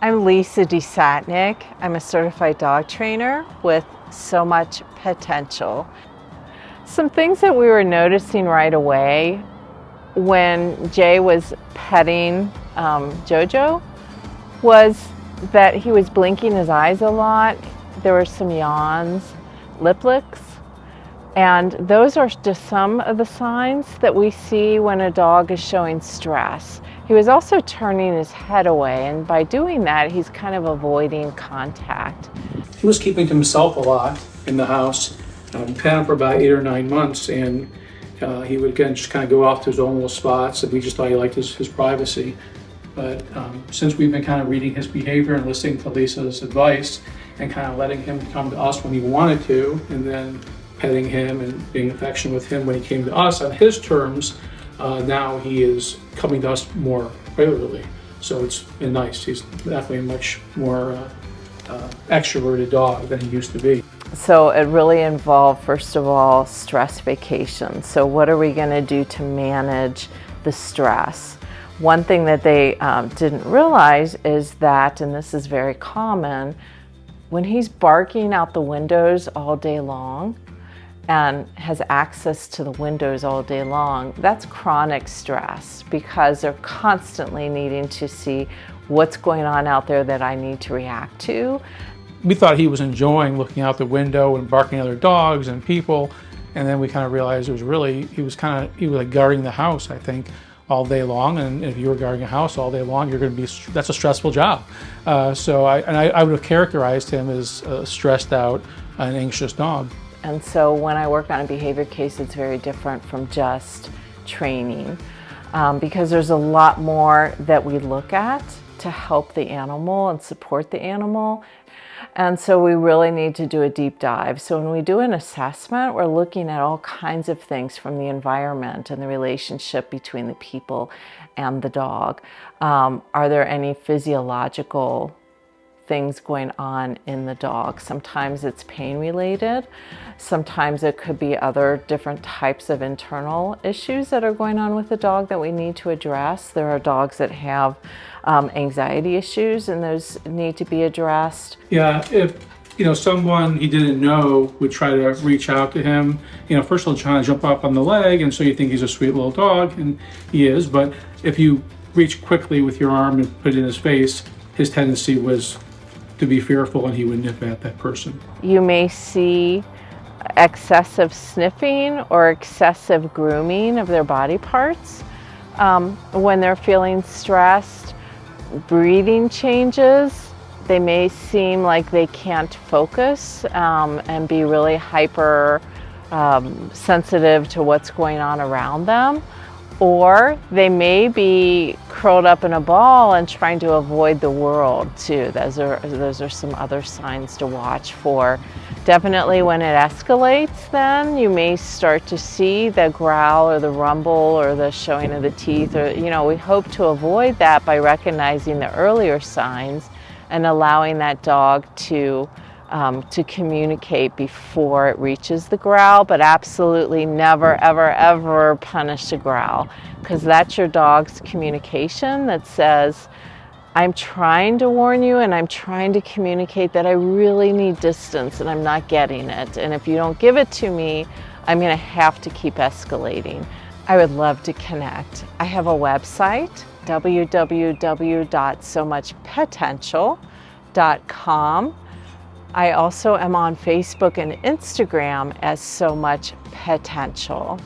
I'm Lisa Desatnik. I'm a certified dog trainer with So Much Potential. Some things that we were noticing right away when Jay was petting Jojo was that he was blinking his eyes a lot. There were some yawns, lip licks, and those are just some of the signs that we see when a dog is showing stress. He was also turning his head away, and by doing that, he's kind of avoiding contact. He was keeping to himself a lot in the house. We had him for about 8 or 9 months, and he would again just kind of go off to his own little spots, and we just thought he liked his privacy. But since we've been kind of reading his behavior and listening to Lisa's advice and kind of letting him come to us when he wanted to, and then petting him and being affectionate with him when he came to us on his terms, now he is coming to us more regularly. So it's been nice. He's definitely a much more extroverted dog than he used to be. So it really involved, first of all, stress vacation. So what are we going to do to manage the stress? One thing that they didn't realize is that, and this is very common, when he's barking out the windows all day long and has access to the windows all day long, that's chronic stress because they're constantly needing to see what's going on out there that I need to react to. We thought he was enjoying looking out the window and barking at other dogs and people, and then we kind of realized it was really, he was like guarding the house, I think, all day long. And if you were guarding a house all day long, you're going to be, that's a stressful job. So I would have characterized him as a stressed out and anxious dog. And so when I work on a behavior case, it's very different from just training because there's a lot more that we look at to help the animal and support the animal. And so we really need to do a deep dive. So when we do an assessment, we're looking at all kinds of things from the environment and the relationship between the people and the dog. Are there any physiological things going on in the dog? Sometimes it's pain related. Sometimes it could be other different types of internal issues that are going on with the dog that we need to address. There are dogs that have anxiety issues, and those need to be addressed. Yeah, if someone he didn't know would try to reach out to him, first he'll try to jump up on the leg, and so you think he's a sweet little dog, and he is. But if you reach quickly with your arm and put it in his face, his tendency was to be fearful, and he would nip at that person. You may see excessive sniffing or excessive grooming of their body parts when they're feeling stressed. Breathing changes. They may seem like they can't focus and be really hyper sensitive to what's going on around them. Or they may be curled up in a ball and trying to avoid the world too. Those are some other signs to watch for. Definitely when it escalates, then you may start to see the growl or the rumble or the showing of the teeth, or we hope to avoid that by recognizing the earlier signs and allowing that dog to communicate before it reaches the growl, but absolutely never, ever, ever punish a growl, because that's your dog's communication that says, I'm trying to warn you and I'm trying to communicate that I really need distance and I'm not getting it. And if you don't give it to me, I'm going to have to keep escalating. I would love to connect. I have a website, www.somuchpotential.com. I also am on Facebook and Instagram as So Much Potential.